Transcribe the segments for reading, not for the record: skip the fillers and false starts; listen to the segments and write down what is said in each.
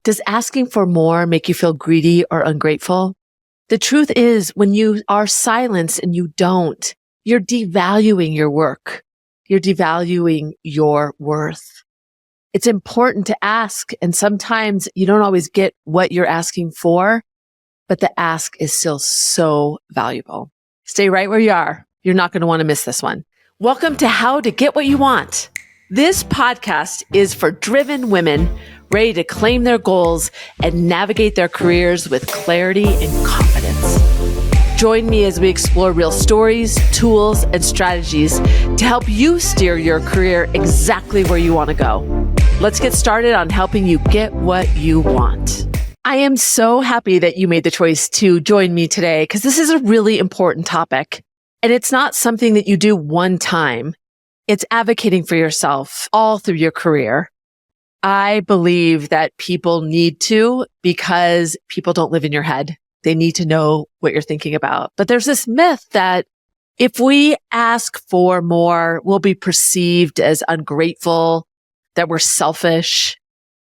Does asking for more make you feel greedy or ungrateful? The truth is, when you are silenced and you don't, you're devaluing your work. You're devaluing your worth. It's important to ask, and sometimes you don't always get what you're asking for, but the ask is still so valuable. Stay right where you are. You're not going to want to miss this one. Welcome to How to Get What You Want. This podcast is for driven women ready to claim their goals and navigate their careers with clarity and confidence. Join me as we explore real stories, tools, and strategies to help you steer your career exactly where you want to go. Let's get started on helping you get what you want. I am so happy that you made the choice to join me today because this is a really important topic. And it's not something that you do one time. It's advocating for yourself all through your career. I believe that people need to, because people don't live in your head. They need to know what you're thinking about. But there's this myth that if we ask for more, we'll be perceived as ungrateful, that we're selfish,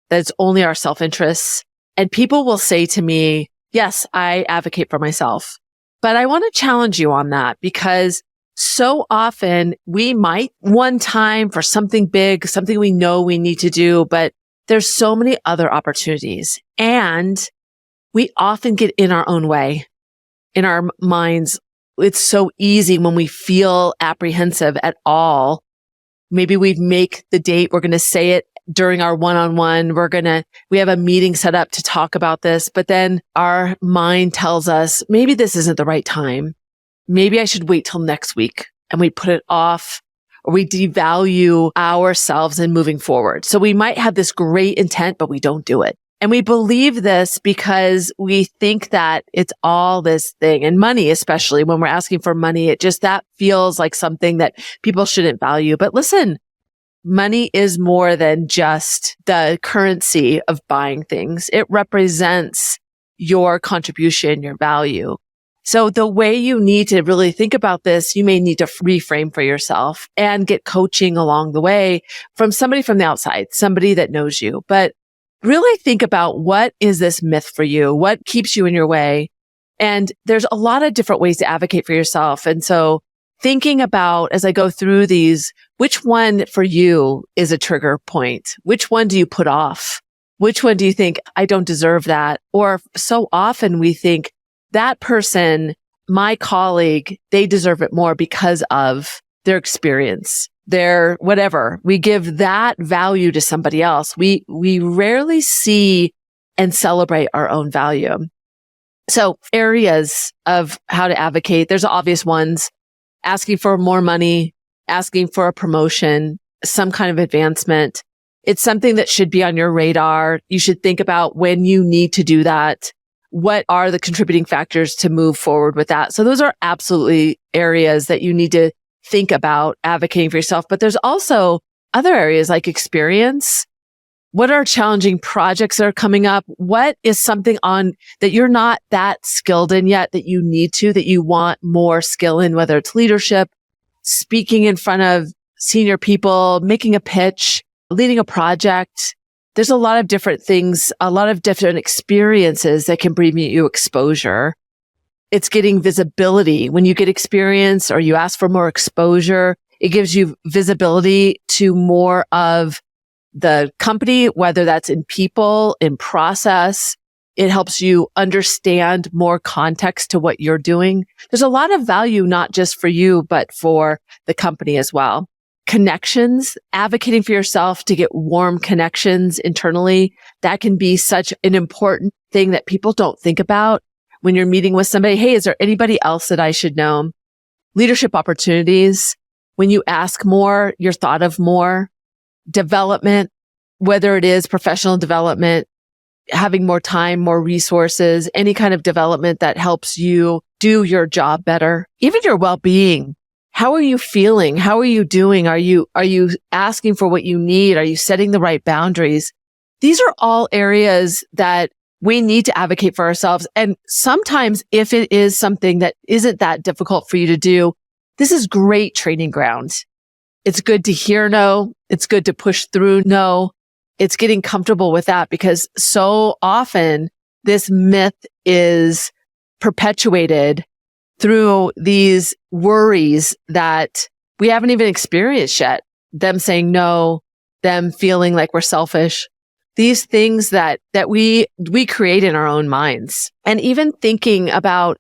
that it's only our self-interests. And people will say to me, yes, I advocate for myself. But I want to challenge you on that, because so often we might one time for something big, something we know we need to do, but there's so many other opportunities. And we often get in our own way, in our minds. It's so easy when we feel apprehensive at all. Maybe we make the date. We're going to say it during our one-on-one. We have a meeting set up to talk about this, but then our mind tells us, maybe this isn't the right time. Maybe I should wait till next week, and we put it off, or we devalue ourselves in moving forward. So we might have this great intent, but we don't do it. And we believe this because we think that it's all this thing, and money, especially when we're asking for money, that feels like something that people shouldn't value. But listen, money is more than just the currency of buying things. It represents your contribution, your value. So the way you need to really think about this, you may need to reframe for yourself and get coaching along the way from somebody from the outside, somebody that knows you. But really think about, what is this myth for you? What keeps you in your way? And there's a lot of different ways to advocate for yourself. And so thinking about, as I go through these, which one for you is a trigger point? Which one do you put off? Which one do you think, I don't deserve that? Or so often we think, that person, my colleague, they deserve it more because of their experience, their whatever. We give that value to somebody else. We rarely see and celebrate our own value. So areas of how to advocate, there's obvious ones: asking for more money, asking for a promotion, some kind of advancement. It's something that should be on your radar. You should think about when you need to do that. What are the contributing factors to move forward with that? So those are absolutely areas that you need to think about advocating for yourself. But there's also other areas like experience. What are challenging projects that are coming up? What is something on that you're not that skilled in yet that you need to, that you want more skill in, whether it's leadership, speaking in front of senior people, making a pitch, leading a project. There's a lot of different things, a lot of different experiences that can bring you exposure. It's getting visibility. When you get experience or you ask for more exposure, it gives you visibility to more of the company, whether that's in people, in process. It helps you understand more context to what you're doing. There's a lot of value, not just for you, but for the company as well. Connections, advocating for yourself to get warm connections internally. That can be such an important thing that people don't think about when you're meeting with somebody. Hey, is there anybody else that I should know? Leadership opportunities. When you ask more, you're thought of more. Development, whether it is professional development, having more time, more resources, any kind of development that helps you do your job better. Even your well-being. How are you feeling? How are you doing? Are you asking for what you need? Are you setting the right boundaries? These are all areas that we need to advocate for ourselves. And sometimes if it is something that isn't that difficult for you to do, this is great training ground. It's good to hear no. It's good to push through no. It's getting comfortable with that, because so often this myth is perpetuated through these worries that we haven't even experienced yet. Them saying no, them feeling like we're selfish, these things that we create in our own minds. And even thinking about,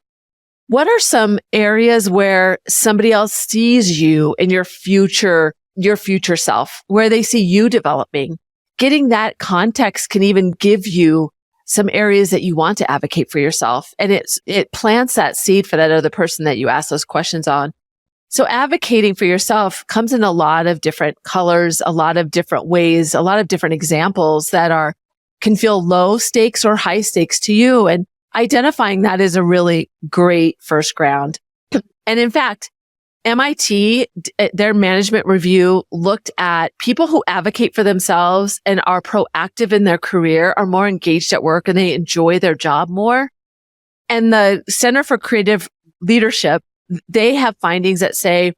what are some areas where somebody else sees you in your future self, where they see you developing? Getting that context can even give you some areas that you want to advocate for yourself. And it plants that seed for that other person that you ask those questions on. So advocating for yourself comes in a lot of different colors, a lot of different ways, a lot of different examples that can feel low stakes or high stakes to you. And identifying that is a really great first ground. And in fact, MIT, their management review looked at people who advocate for themselves and are proactive in their career are more engaged at work and they enjoy their job more. And the Center for Creative Leadership, they have findings that say,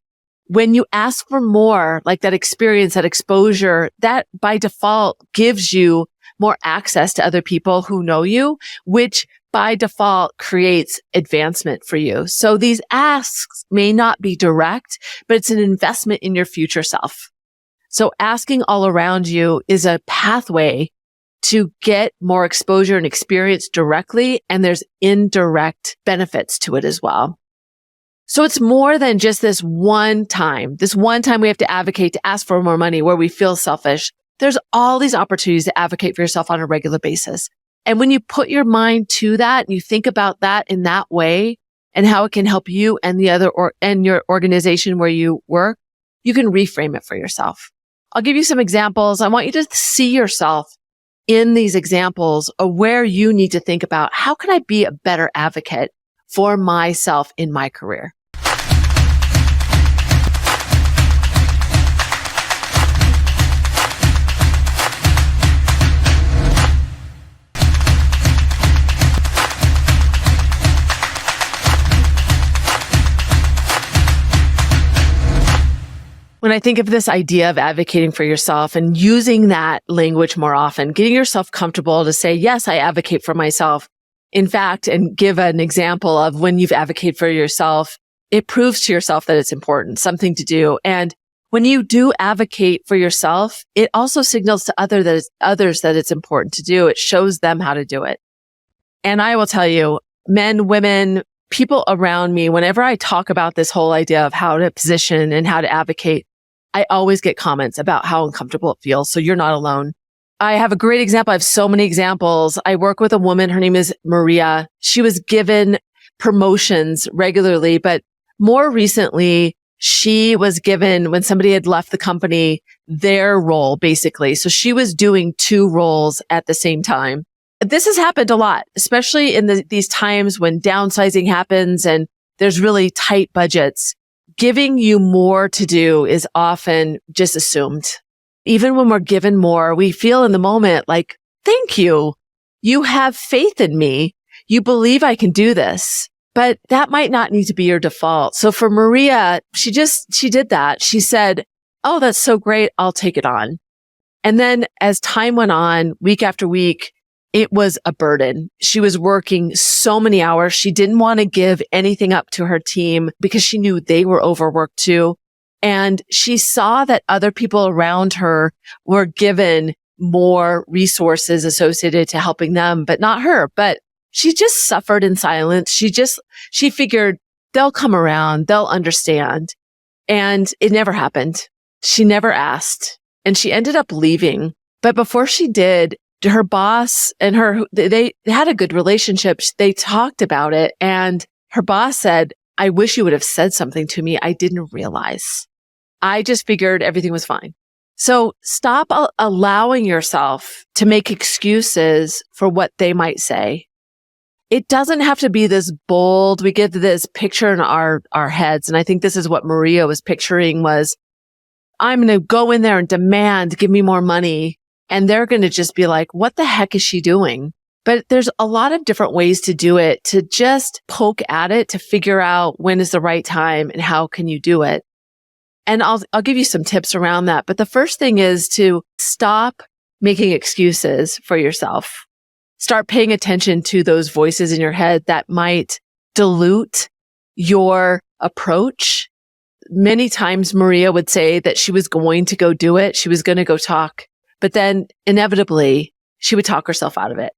when you ask for more, like that experience, that exposure, that by default gives you more access to other people who know you, which by default creates advancement for you. So these asks may not be direct, but it's an investment in your future self. So asking all around you is a pathway to get more exposure and experience directly, and there's indirect benefits to it as well. So it's more than just this one time we have to advocate to ask for more money where we feel selfish. There's all these opportunities to advocate for yourself on a regular basis. And when you put your mind to that and you think about that in that way and how it can help you and and your organization where you work, you can reframe it for yourself. I'll give you some examples. I want you to see yourself in these examples of where you need to think about, how can I be a better advocate for myself in my career? When I think of this idea of advocating for yourself and using that language more often, getting yourself comfortable to say, yes, I advocate for myself. In fact, and give an example of when you've advocated for yourself, it proves to yourself that it's important, something to do. And when you do advocate for yourself, it also signals to others that it's important to do. It shows them how to do it. And I will tell you, men, women, people around me, whenever I talk about this whole idea of how to position and how to advocate, I always get comments about how uncomfortable it feels. So you're not alone. I have a great example. I have so many examples. I work with a woman. Her name is Maria. She was given promotions regularly, but more recently, she was given, when somebody had left the company, their role, basically. So she was doing two roles at the same time. This has happened a lot, especially in these times when downsizing happens and there's really tight budgets. Giving you more to do is often just assumed. Even when we're given more, we feel in the moment like, thank you. You have faith in me. You believe I can do this. But that might not need to be your default. So for Maria, she did that. She said, oh, that's so great. I'll take it on. And then as time went on, week after week, it was a burden. She was working so many hours. She didn't want to give anything up to her team because she knew they were overworked too. And she saw that other people around her were given more resources associated to helping them, but not her. But she just suffered in silence. She figured they'll come around, they'll understand. And it never happened. She never asked. And she ended up leaving. But before she did, her boss and her, they had a good relationship. They talked about it. And her boss said, I wish you would have said something to me. I didn't realize. I just figured everything was fine. So stop allowing yourself to make excuses for what they might say. It doesn't have to be this bold. We get this picture in our heads. And I think this is what Maria was picturing was, I'm going to go in there and demand, give me more money. And they're going to just be like, what the heck is she doing? But there's a lot of different ways to do it, to just poke at it, to figure out when is the right time and how can you do it. And I'll give you some tips around that. But the first thing is to stop making excuses for yourself. Start paying attention to those voices in your head that might dilute your approach. Many times Maria would say that she was going to go do it. She was going to go talk, but then inevitably she would talk herself out of it.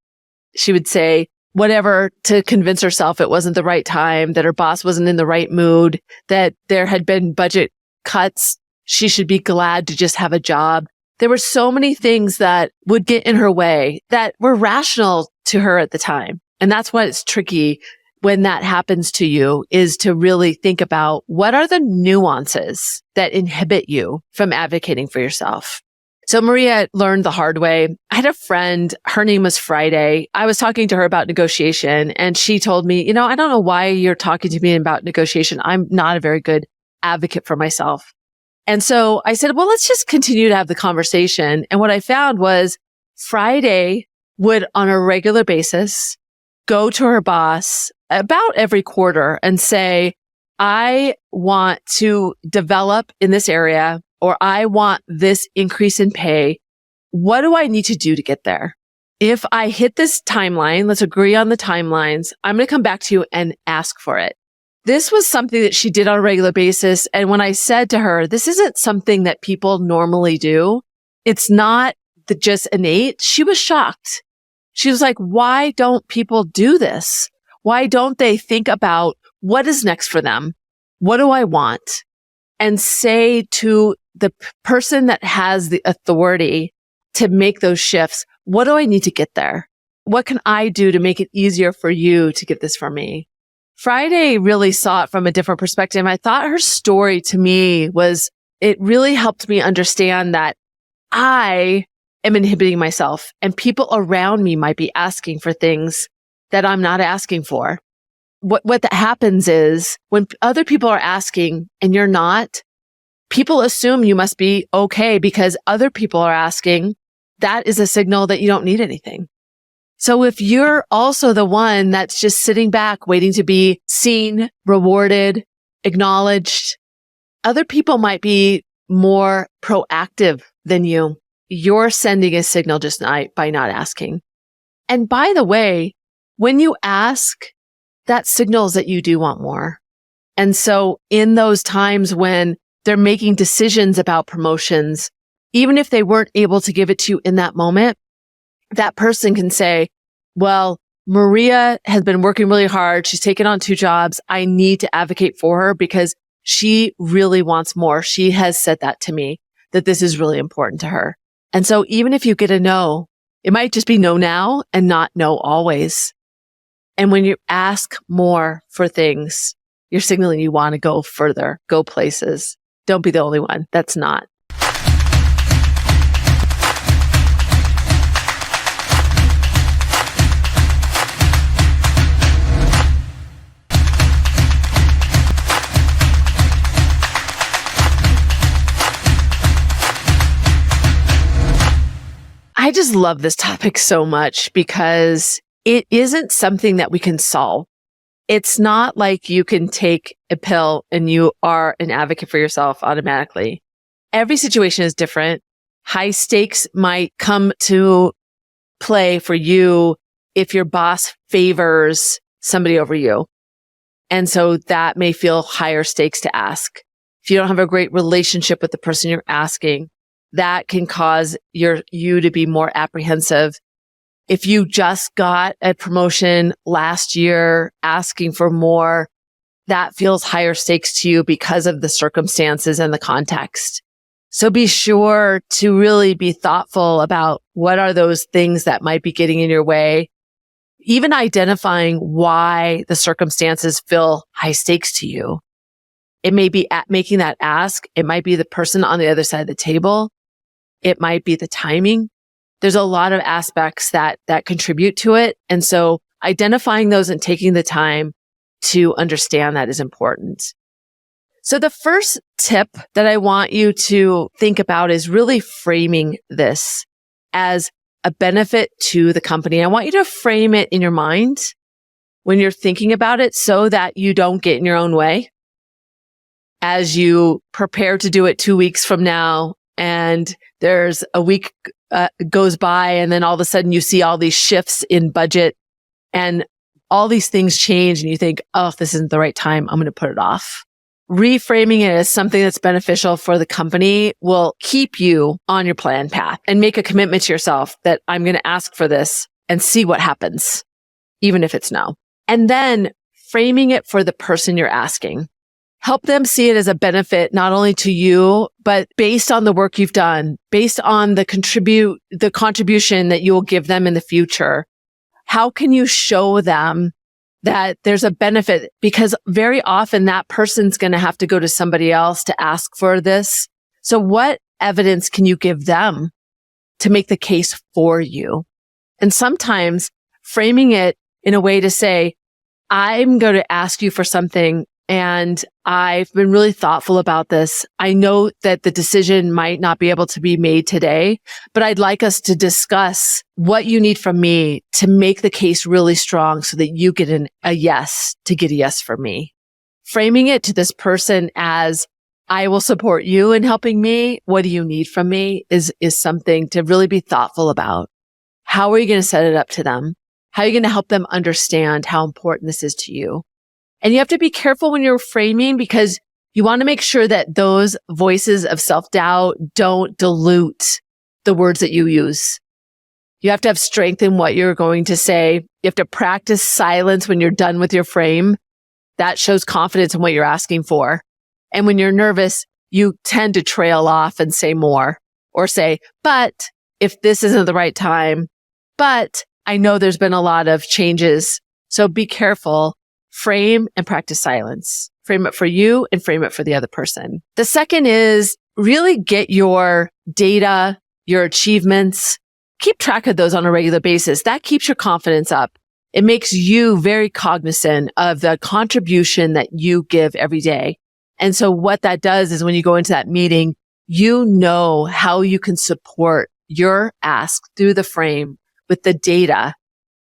She would say whatever to convince herself it wasn't the right time, that her boss wasn't in the right mood, that there had been budget cuts. She should be glad to just have a job. There were so many things that would get in her way that were rational to her at the time. And that's why it's tricky when that happens to you, is to really think about what are the nuances that inhibit you from advocating for yourself. So Maria learned the hard way. I had a friend, her name was Friday. I was talking to her about negotiation and she told me, I don't know why you're talking to me about negotiation. I'm not a very good advocate for myself. And so I said, well, let's just continue to have the conversation. And what I found was Friday would on a regular basis go to her boss about every quarter and say, I want to develop in this area, or I want this increase in pay. What do I need to do to get there? If I hit this timeline, let's agree on the timelines, I'm going to come back to you and ask for it. This was something that she did on a regular basis. And when I said to her, this isn't something that people normally do, it's not just innate, she was shocked. She was like, why don't people do this? Why don't they think about what is next for them? What do I want? And say to the person that has the authority to make those shifts, what do I need to get there? What can I do to make it easier for you to get this for me? Friday really saw it from a different perspective. I thought her story to me it really helped me understand that I am inhibiting myself and people around me might be asking for things that I'm not asking for. What that happens is when other people are asking and you're not, people assume you must be okay because other people are asking. That is a signal that you don't need anything. So if you're also the one that's just sitting back waiting to be seen, rewarded, acknowledged, other people might be more proactive than you. You're sending a signal just by not asking. And by the way, when you ask, that signals that you do want more. And so in those times when they're making decisions about promotions, even if they weren't able to give it to you in that moment, that person can say, well, Maria has been working really hard. She's taken on 2 jobs. I need to advocate for her because she really wants more. She has said that to me, that this is really important to her. And so even if you get a no, it might just be no now and not no always. And when you ask more for things, you're signaling you want to go further, go places. Don't be the only one. That's not. I just love this topic so much because it isn't something that we can solve. It's not like you can take a pill and you are an advocate for yourself automatically. Every situation is different. High stakes might come to play for you if your boss favors somebody over you. And so that may feel higher stakes to ask. If you don't have a great relationship with the person you're asking, that can cause you to be more apprehensive. If you just got a promotion last year asking for more, that feels higher stakes to you because of the circumstances and the context. So be sure to really be thoughtful about what are those things that might be getting in your way. Even identifying why the circumstances feel high stakes to you. It may be at making that ask. It might be the person on the other side of the table. It might be the timing. There's a lot of aspects that contribute to it. And so identifying those and taking the time to understand that is important. So the first tip that I want you to think about is really framing this as a benefit to the company. I want you to frame it in your mind when you're thinking about it so that you don't get in your own way as you prepare to do it 2 weeks from now and there's a week goes by, and then all of a sudden you see all these shifts in budget and all these things change and you think, oh, this isn't the right time, I'm going to put it off. Reframing it as something that's beneficial for the company will keep you on your plan path and make a commitment to yourself that I'm going to ask for this and see what happens, even if it's no. And then framing it for the person you're asking. Help them see it as a benefit, not only to you, but based on the work you've done, based on the contribution that you will give them in the future. How can you show them that there's a benefit? Because very often that person's going to have to go to somebody else to ask for this. So what evidence can you give them to make the case for you? And sometimes framing it in a way to say, I'm going to ask you for something, and I've been really thoughtful about this. I know that the decision might not be able to be made today, but I'd like us to discuss what you need from me to make the case really strong so that you get a yes to get a yes from me. Framing it to this person as, I will support you in helping me. What do you need from me is something to really be thoughtful about. How are you going to set it up to them? How are you going to help them understand how important this is to you? And you have to be careful when you're framing, because you want to make sure that those voices of self-doubt don't dilute the words that you use. You have to have strength in what you're going to say. You have to practice silence when you're done with your frame. That shows confidence in what you're asking for. And when you're nervous, you tend to trail off and say more, or say, but if this isn't the right time, but I know there's been a lot of changes. So be careful. Frame and practice silence. Frame it for you and frame it for the other person. The second is really get your data, your achievements. Keep track of those on a regular basis. That keeps your confidence up. It makes you very cognizant of the contribution that you give every day. And so what that does is when you go into that meeting, you know how you can support your ask through the frame with the data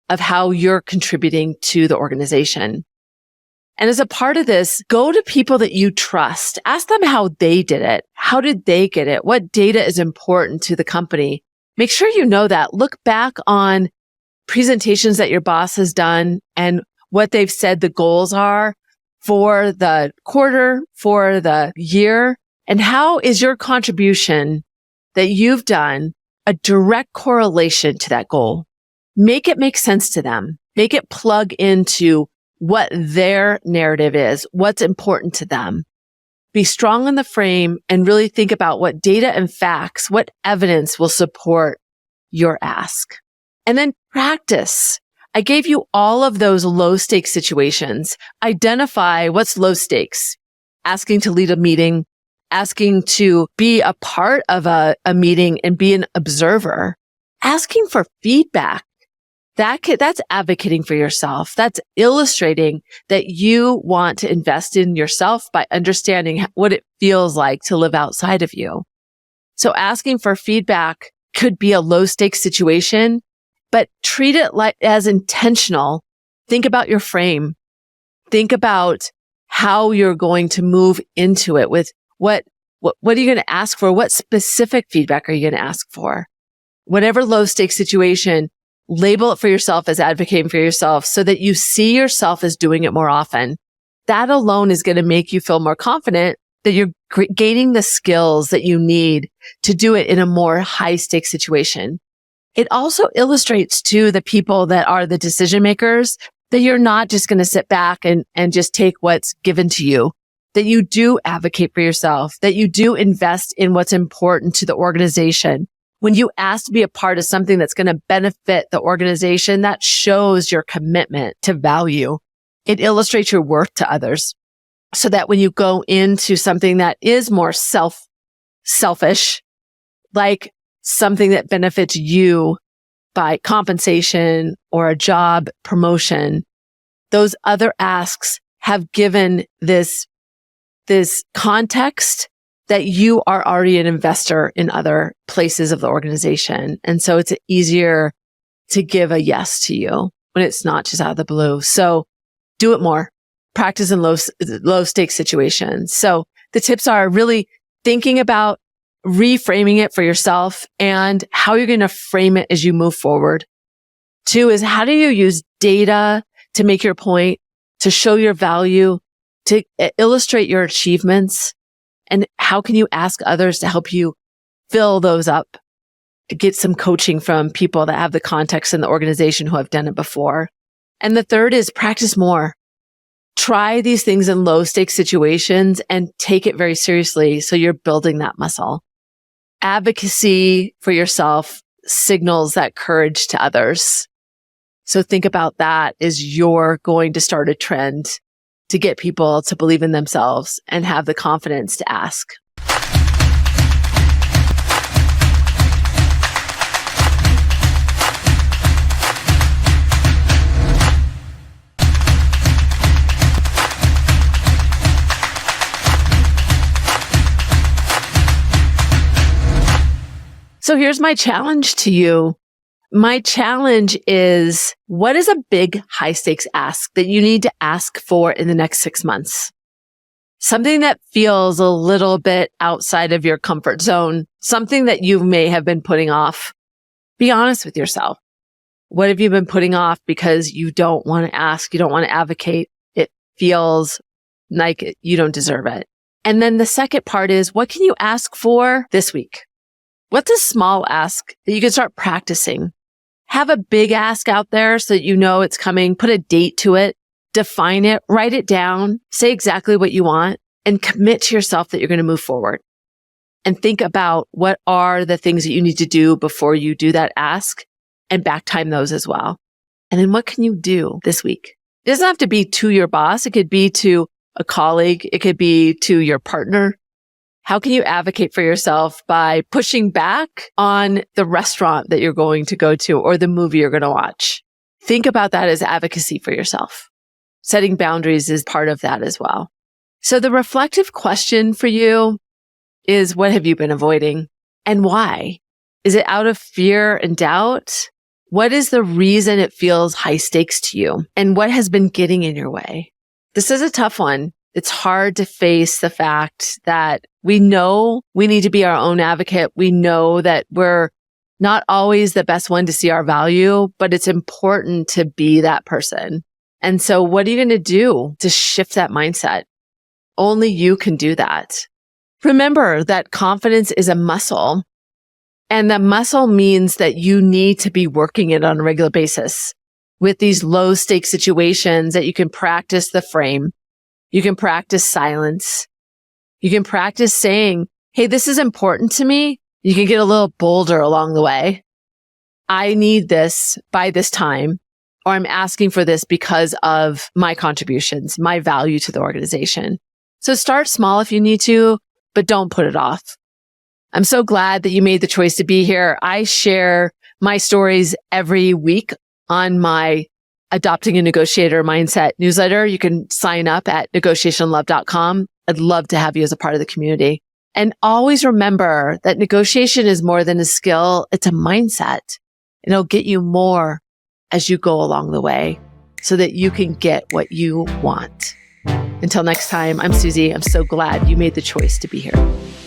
of how you're contributing to the organization. And as a part of this, go to people that you trust. Ask them how they did it. How did they get it? What data is important to the company? Make sure you know that. Look back on presentations that your boss has done and what they've said the goals are for the quarter, for the year, and how is your contribution that you've done a direct correlation to that goal. Make it make sense to them. Make it plug into what their narrative is, what's important to them. Be strong in the frame and really think about what data and facts, what evidence will support your ask. And then practice. I gave you all of those low stakes situations. Identify what's low stakes. Asking to lead a meeting, asking to be a part of a meeting and be an observer, asking for feedback. That's advocating for yourself. That's illustrating that you want to invest in yourself by understanding what it feels like to live outside of you. So asking for feedback could be a low stakes situation, but treat it as intentional. Think about your frame. Think about how you're going to move into it with what are you going to ask for? What specific feedback are you going to ask for? Whatever low stakes situation, label it for yourself as advocating for yourself so that you see yourself as doing it more often. That alone is going to make you feel more confident that you're gaining the skills that you need to do it in a more high stakes situation. It also illustrates to the people that are the decision makers that you're not just going to sit back and just take what's given to you, that you do advocate for yourself, that you do invest in what's important to the organization. When you ask to be a part of something that's going to benefit the organization, that shows your commitment to value. It illustrates your worth to others so that when you go into something that is more selfish, like something that benefits you by compensation or a job promotion, those other asks have given this context that you are already an investor in other places of the organization. And so it's easier to give a yes to you when it's not just out of the blue. So do it more. Practice in low stakes situations. So the tips are really thinking about reframing it for yourself and how you're going to frame it as you move forward. 2 is how do you use data to make your point, to show your value, to illustrate your achievements, and how can you ask others to help you fill those up? Get some coaching from people that have the context in the organization who have done it before. And the 3rd is practice more. Try these things in low stakes situations and take it very seriously so you're building that muscle. Advocacy for yourself signals that courage to others. So think about that as you're going to start a trend to get people to believe in themselves and have the confidence to ask. So here's my challenge to you. My challenge is, what is a big high stakes ask that you need to ask for in the next 6 months? Something that feels a little bit outside of your comfort zone, something that you may have been putting off. Be honest with yourself. What have you been putting off because you don't want to ask, you don't want to advocate? It feels like you don't deserve it. And then the second part is, what can you ask for this week? What's a small ask that you can start practicing? Have a big ask out there so that you know it's coming. Put a date to it, define it, write it down, say exactly what you want, and commit to yourself that you're going to move forward. And think about what are the things that you need to do before you do that ask, and back time those as well. And then what can you do this week? It doesn't have to be to your boss. It could be to a colleague. It could be to your partner. How can you advocate for yourself by pushing back on the restaurant that you're going to go to or the movie you're going to watch? Think about that as advocacy for yourself. Setting boundaries is part of that as well. So the reflective question for you is, what have you been avoiding and why? Is it out of fear and doubt? What is the reason it feels high stakes to you? And what has been getting in your way? This is a tough one. It's hard to face the fact that we know we need to be our own advocate. We know that we're not always the best one to see our value, but it's important to be that person. And so what are you going to do to shift that mindset? Only you can do that. Remember that confidence is a muscle, and that muscle means that you need to be working it on a regular basis with these low stake situations that you can practice the frame. You can practice silence. You can practice saying, hey, this is important to me. You can get a little bolder along the way. I need this by this time, or I'm asking for this because of my contributions, my value to the organization. So start small if you need to, but don't put it off. I'm so glad that you made the choice to be here. I share my stories every week on my Adopting a Negotiator Mindset newsletter. You can sign up at negotiationlove.com. I'd love to have you as a part of the community. And always remember that negotiation is more than a skill. It's a mindset. And it'll get you more as you go along the way so that you can get what you want. Until next time, I'm Susie. I'm so glad you made the choice to be here.